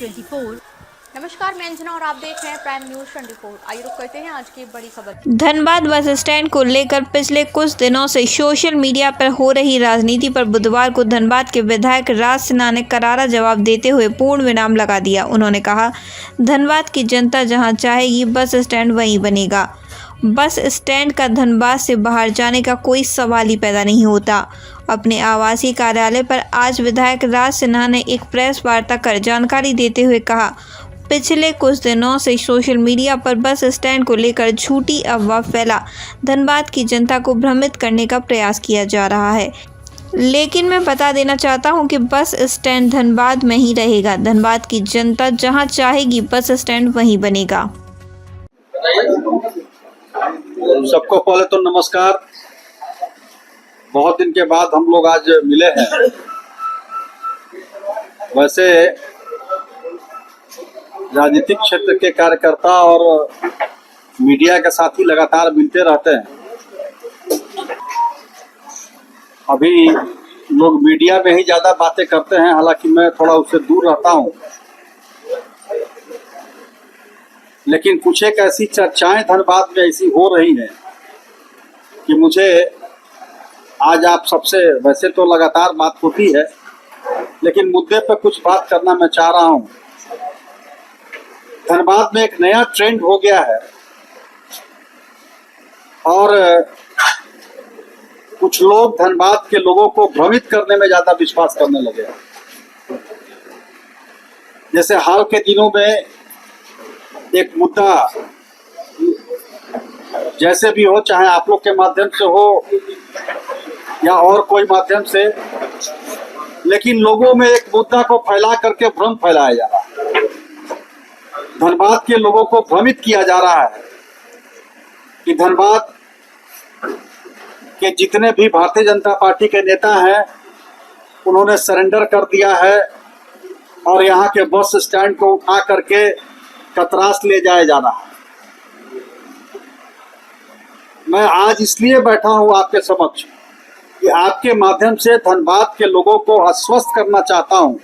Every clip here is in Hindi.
24। नमस्कार, मैं अंजना और आप देख रहे हैं प्राइम न्यूज 24। आइए रुक करते हैं आज की बड़ी खबर। धनबाद बस स्टैंड को लेकर पिछले कुछ दिनों से सोशल मीडिया पर हो रही राजनीति पर बुधवार को धनबाद के विधायक राज सिन्हा ने करारा जवाब देते हुए पूर्ण विराम लगा दिया। उन्होंने कहा, धनबाद की जनता जहां चाहेगी बस स्टैंड वहीं बनेगा। बस स्टैंड का धनबाद से बाहर जाने का कोई सवाल ही पैदा नहीं होता। अपने आवासीय कार्यालय पर आज विधायक राज सिन्हा ने एक प्रेस वार्ता कर जानकारी देते हुए कहा, पिछले कुछ दिनों से सोशल मीडिया पर बस स्टैंड को लेकर झूठी अफवाह फैला धनबाद की जनता को भ्रमित करने का प्रयास किया जा रहा है, लेकिन मैं बता देना चाहता हूं कि बस स्टैंड धनबाद में ही रहेगा। धनबाद की जनता जहां चाहेगी बस स्टैंड वहीं बनेगा। सबको पहले तो नमस्कार। बहुत दिन के बाद हम लोग आज मिले हैं। वैसे राजनीतिक क्षेत्र के कार्यकर्ता और मीडिया के साथी लगातार मिलते रहते हैं। अभी लोग मीडिया में ही ज्यादा बातें करते हैं, हालांकि मैं थोड़ा उससे दूर रहता हूं, लेकिन कुछ एक ऐसी चर्चाएं धनबाद में ऐसी हो रही हैं कि मुझे आज आप सबसे, वैसे तो लगातार बात होती है, लेकिन मुद्दे पर कुछ बात करना मैं चाह रहा हूं। धनबाद में एक नया ट्रेंड हो गया है और कुछ लोग धनबाद के लोगों को भ्रमित करने में ज्यादा विश्वास करने लगे हैं। जैसे हाल के दिनों में एक मुद्दा, जैसे भी हो, चाहे आप लोग के माध्यम से हो या और कोई माध्यम से, लेकिन लोगों में एक मुद्दा को फैला करके भ्रम फैलाया जा रहा है। धनबाद के लोगों को भ्रमित किया जा रहा है कि धनबाद के जितने भी भारतीय जनता पार्टी के नेता हैं उन्होंने सरेंडर कर दिया है और यहाँ के बस स्टैंड को उठा करके कतरास ले जाया जा रहा है। मैं आज इसलिए बैठा हूँ आपके समक्ष कि आपके माध्यम से धनबाद के लोगों को आश्वस्त करना चाहता हूँ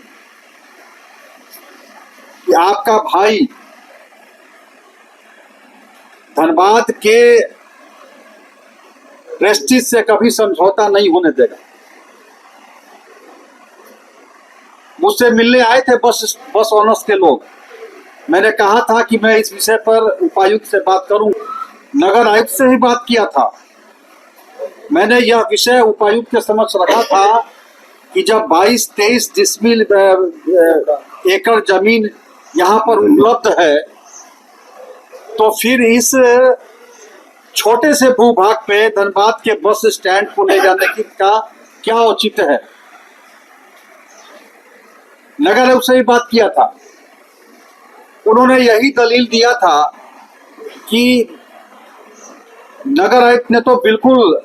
कि आपका भाई धनबाद के प्रेस्टीज से कभी समझौता नहीं होने देगा। मुझसे मिलने आए थे बस ऑनर्स के लोग। मैंने कहा था कि मैं इस विषय पर उपायुक्त से बात करूं, नगर आयुक्त से ही बात किया था। मैंने यह विषय उपायुक्त के समक्ष रखा था कि जब 22-23 डिसमिल एकड़ जमीन यहाँ पर उपलब्ध है तो फिर इस छोटे से भूभाग पे धनबाद के बस स्टैंड को ले जाने की का क्या औचित्य है। नगर आयुक्त से ही बात किया था। उन्होंने यही दलील दिया था कि नगर आयुक्त ने तो बिल्कुल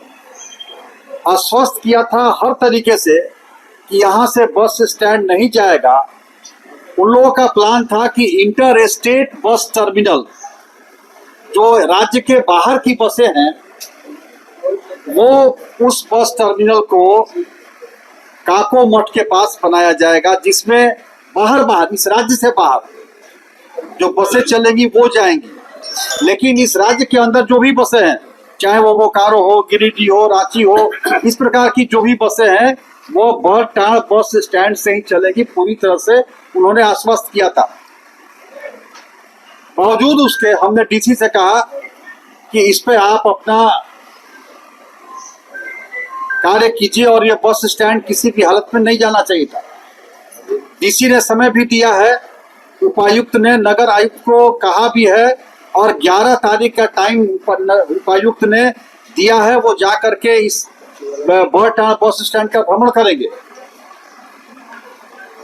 आश्वस्त किया था हर तरीके से कि यहाँ से बस स्टैंड नहीं जाएगा। उन लोगों का प्लान था कि इंटर स्टेट बस टर्मिनल, जो राज्य के बाहर की बसें हैं, वो उस बस टर्मिनल को काको मठ के पास बनाया जाएगा, जिसमें बाहर इस राज्य से बाहर जो बसें चलेंगी वो जाएंगी, लेकिन इस राज्य के अंदर जो भी बसें हैं, चाहे वो बोकारो हो, गिरिडीह हो, रांची हो, इस प्रकार की जो भी बसें हैं वो बड़टाड़ बस स्टैंड से ही चलेगी पूरी तरह से, उन्होंने आश्वस्त किया था। बावजूद उसके हमने डीसी से कहा कि इस पे आप अपना कार्य कीजिए और ये बस स्टैंड किसी भी हालत में नहीं जाना चाहिए था। डीसी ने समय भी दिया है, उपायुक्त ने नगर आयुक्त को कहा भी है और 11 तारीख का टाइम उपायुक्त ने दिया है, वो जा करके इस बड़टाड़ बस स्टैंड का भ्रमण करेंगे।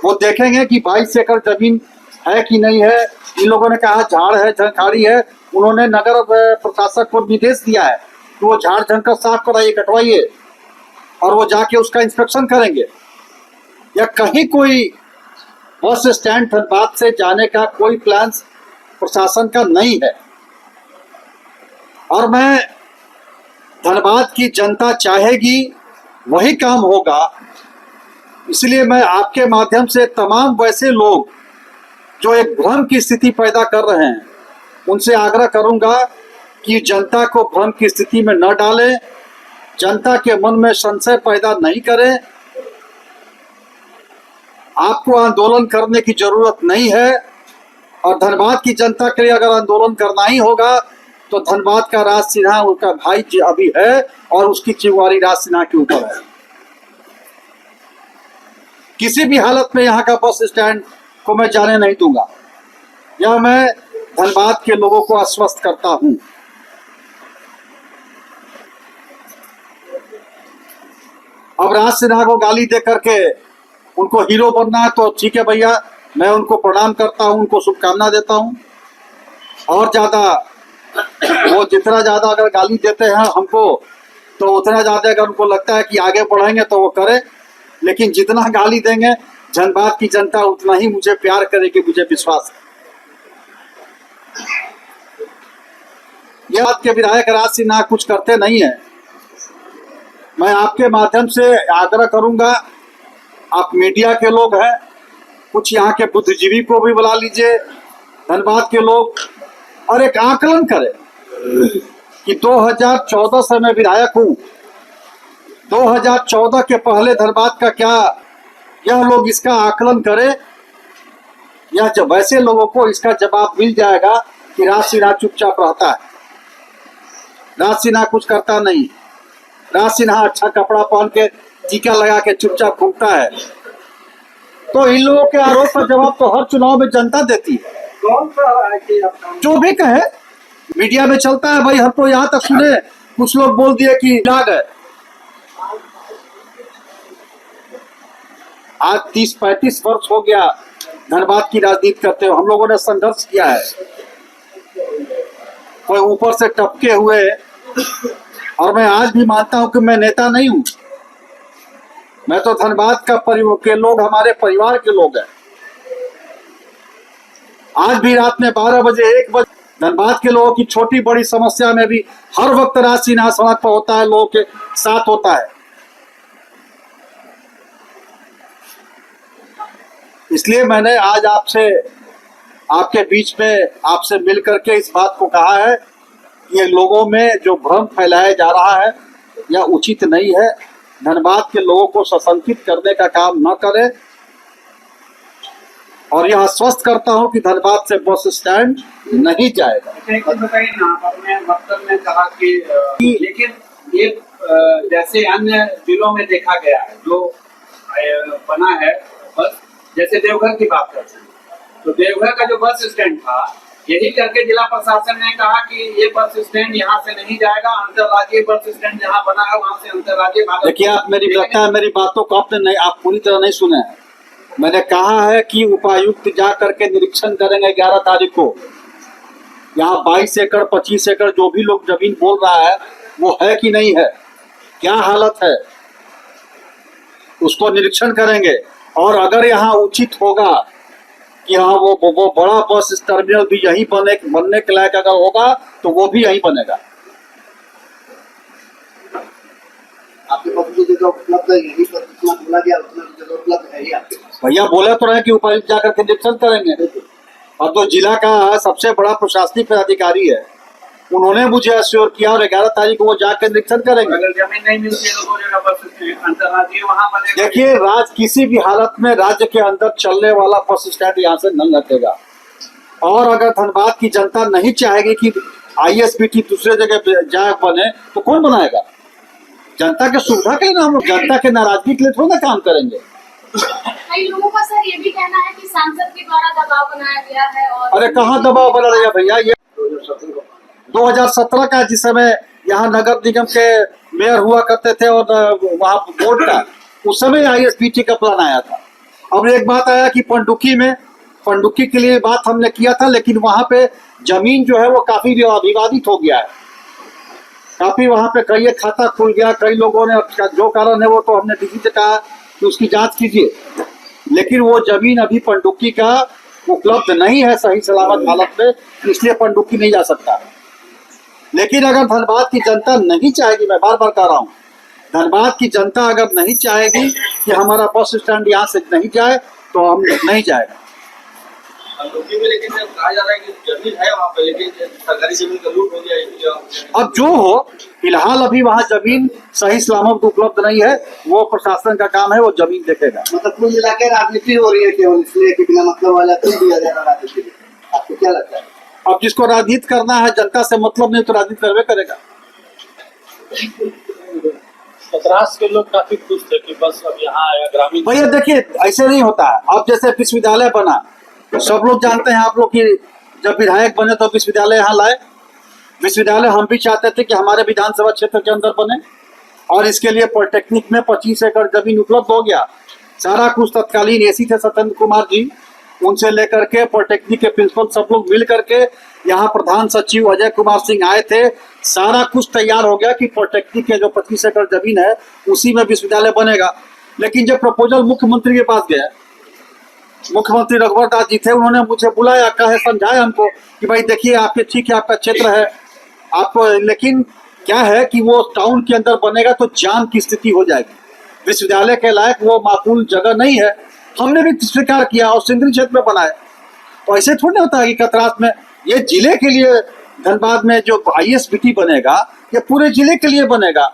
वो देखेंगे कि 22 एकड़ जमीन है कि नहीं है। इन लोगों ने कहा झाड़ है, झंखाड़ी है। उन्होंने नगर प्रशासक को निर्देश दिया है कि वो झाड़ झंकर साफ कराइए, कटवाइए, और वो जाके उसका इंस्पेक्शन करेंगे। या कहीं कोई बस स्टैंड धनबाद से जाने का कोई प्लान प्रशासन का नहीं है। और मैं धनबाद की जनता चाहेगी वही काम होगा, इसलिए मैं आपके माध्यम से तमाम वैसे लोग जो एक भ्रम की स्थिति पैदा कर रहे हैं, उनसे आग्रह करूंगा कि जनता को भ्रम की स्थिति में न डालें, जनता के मन में संशय पैदा नहीं करें। आपको आंदोलन करने की जरूरत नहीं है, और धनबाद की जनता के लिए अगर आंदोलन करना ही होगा तो धनबाद का राज सिन्हा उनका भाई अभी है और उसकी चिंगारी राज सिन्हा के ऊपर है। किसी भी हालत में यहाँ का बस स्टैंड को मैं जाने नहीं दूंगा, यह मैं धनबाद के लोगों को आश्वस्त करता हूं। अब राज सिन्हा को गाली दे करके उनको हीरो बनना है तो ठीक है भैया, मैं उनको प्रणाम करता हूं, उनको शुभकामना देता हूं। और ज्यादा वो जितना ज्यादा अगर गाली देते हैं हमको तो उतना ज्यादा अगर उनको लगता है कि आगे बढ़ेंगे तो वो करे, लेकिन जितना गाली देंगे धनबाद की जनता उतना ही मुझे प्यार करेगी, मुझे विश्वास है। यह बात के विधायक राज सिन्हा कुछ करते नहीं है। मैं आपके माध्यम से आग्रह करूंगा, आप मीडिया के लोग हैं, कुछ यहाँ के बुद्धिजीवी को भी बुला लीजिए, धनबाद के लोग, और एक आकलन करें कि 2014 से मैं विधायक हूँ, 2014 के पहले धनबाद का क्या, यह लोग इसका आकलन करें। यह जब वैसे लोगों को इसका जवाब मिल जाएगा कि राज सिन्हा चुपचाप रहता है, राज सिन्हा कुछ करता नहीं, राज सिन्हा अच्छा कपड़ा पहन के टीका लगा के चुपचाप घूमता है। तो इन लोगों के आरोप का जवाब तो हर चुनाव में जनता देती है। जो भी कहे मीडिया में चलता है भाई, हम तो यहाँ तक सुने कुछ लोग बोल दिए कि लाग है। आज 30-35 वर्ष हो गया धनबाद की राजनीति करते हुए, हम लोगों ने संघर्ष किया है। कोई ऊपर से टपके हुए, और मैं आज भी मानता हूं कि मैं नेता नहीं हूं, मैं तो धनबाद का के लोग हमारे परिवार के लोग हैं। आज भी रात में 12 बजे 1 बजे धनबाद के लोगों की छोटी बड़ी समस्या में भी हर वक्त राज सिन्हा सड़क पर होता है, लोगों के साथ होता है। इसलिए मैंने आज आपसे, आपके बीच में आपसे मिल करके इस बात को कहा है, ये लोगों में जो भ्रम फैलाया जा रहा है यह उचित नहीं है। धनबाद के लोगों को सशंकित करने का काम न करें, और यह आश्वस्त करता हूं कि धनबाद से बस स्टैंड नहीं जाएगा। अपने वक्तव्य में कहा कि लेकिन ये जैसे अन्य जिलों में देखा गया है जो बना है बस, जैसे देवघर की बात करते हैं तो देवघर का जो बस स्टैंड था, यही करके जिला प्रशासन ने कहा कि ये बस स्टैंड यहाँ से नहीं जाएगा, अंतर्राज्यीय बस स्टैंड जहाँ बना है वहाँ से अंतर्राज्यीय। देखिए आप मेरी लगता है मेरी बातों को आपने नहीं, आप पूरी तरह नहीं सुने हैं। मैंने कहा है कि उपायुक्त जा करके निरीक्षण करेंगे 11 तारीख को। यहाँ 22 एकड़ 25 एकड़ जो भी लोग जमीन बोल रहा है वो है कि नहीं है, क्या हालत है, उसको निरीक्षण करेंगे। और अगर यहाँ उचित होगा कि हाँ वो बड़ा बस टर्मिनल भी यही बनने के लायक अगर होगा तो वो भी यही बनेगा। आपके पास जो उपलब्ध है यही पर जितना बोला गया उतना जगह उपलब्ध है ही आपके पास। भैया बोले तो रहे कि उपायुक्त जाकर के निरीक्षण करेंगे, और तो जिला का सबसे बड़ा प्रशासनिक पदाधिकारी है, उन्होंने मुझे अश्योर किया और 11 तारीख को वो जाकर निरीक्षण करेंगे। अगर जमीन नहीं मिलती है तो जगह बस अंतर्राज्यीय वहाँ बनेगा। देखिए किसी भी हालत में राज्य के अंदर चलने वाला बस स्टैंड यहाँ से नहीं हटेगा, और अगर धनबाद की जनता नहीं चाहेगी कि ISBT दूसरे जगह जाए बने तो कौन बनाएगा? जनता के सुविधा के लिए ना, हम लोग जनता के नाराजगी के लिए थोड़ा ना काम करेंगे। कई लोगों का सर ये भी कहना है कि सांसद के द्वारा दबाव बनाया गया है। और अरे कहाँ दबाव बना रहा है भैया, ये 2017 का जिस समय यहाँ नगर निगम के मेयर हुआ करते थे और वहाँ बोर्ड का, उस समय ISBT का प्लान आया था। अब एक बात आया कि पंडुक्की के लिए बात हमने किया था, लेकिन वहाँ पे जमीन जो है वो काफी विवादित हो गया है, काफी वहाँ पे कई खाता खुल गया, कई लोगों ने, जो कारण है वो तो हमने डीसी से कहा कि उसकी जांच कीजिए, लेकिन वो जमीन अभी पंडुक्की का उपलब्ध नहीं है सही सलामत हालत में, इसलिए पंडुक्की नहीं जा सकता। लेकिन अगर धनबाद की जनता नहीं चाहेगी, मैं बार बार कह रहा हूँ, धनबाद की जनता अगर नहीं चाहेगी कि हमारा बस स्टैंड यहाँ से नहीं जाए तो हम नहीं जाएगा। लुटी में, लेकिन कहा जा रहा है कि जमीन है वहाँ पे, लेकिन सरकारी जमीन का लूट हो गया। अब जो हो, फिलहाल अभी वहाँ जमीन सही सलामत उपलब्ध नहीं है, वो प्रशासन का काम है, वो जमीन देखेगा। मतलब कुल मिला के राजनीति हो रही है केवल, इसलिए कि बिना मतलब वाला कुछ दिया जा रहा राजनीति में, आपको क्या लगता है? अब जिसको राजनीति करना है, जनता से मतलब नहीं तो राजनीति करवे करेगा। पतरास के लोग काफी खुश थे कि बस अब यहाँ आया ग्रामीण। भैया देखिए, ऐसे नहीं होता है। अब जैसे विश्वविद्यालय बना, सब लोग जानते हैं आप लोग कि जब विधायक बने तो विश्वविद्यालय यहाँ लाए। विश्वविद्यालय हम भी चाहते थे कि हमारे विधानसभा क्षेत्र के अंदर बने, और इसके लिए पॉलिटेक्निक में 25 एकड़ जमीन उपलब्ध हो गया। सारा कुछ तत्कालीन एसी थे सत्येंद्र कुमार जी, उनसे लेकर के पॉलिटेक्निक के प्रिंसिपल सब लोग मिल करके, यहाँ प्रधान सचिव अजय कुमार सिंह आए थे, सारा कुछ तैयार हो गया कि पॉलिटेक्निक के जो 25 एकड़ जमीन है उसी में विश्वविद्यालय बनेगा। लेकिन जब प्रपोजल मुख्यमंत्री के पास गया, मुख्यमंत्री रघुवर दास जी थे, उन्होंने मुझे बुलाया, कहे समझाया हमको कि भाई देखिए आपके ठीक है, आपका क्षेत्र है आपको, लेकिन क्या है कि वो टाउन के अंदर बनेगा तो जाम की स्थिति हो जाएगी, विश्वविद्यालय के लायक वो माकूल जगह नहीं है। हमने भी स्वीकार किया और सिंदरी क्षेत्र में बनाए। तो ऐसे थोड़ी होता है कि कतरास में, ये जिले के लिए धनबाद में जो ISBT बनेगा ये पूरे जिले के लिए बनेगा,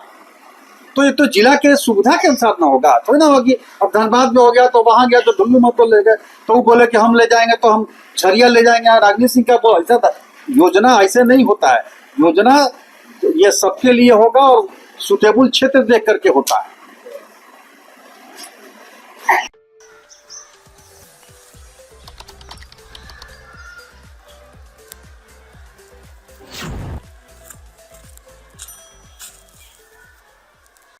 तो ये तो जिला के सुविधा के अनुसार ना होगा, थोड़ी ना होगी। अब धनबाद में हो गया तो वहां गया तो ढुल्लू महतो ले गए, तो वो बोले कि हम ले जाएंगे तो हम झरिया ले जाएंगे, राजनीति सिंह का वो ऐसा था। योजना ऐसे नहीं होता है, योजना ये सबके लिए होगा और सुटेबल क्षेत्र देख करके होता है।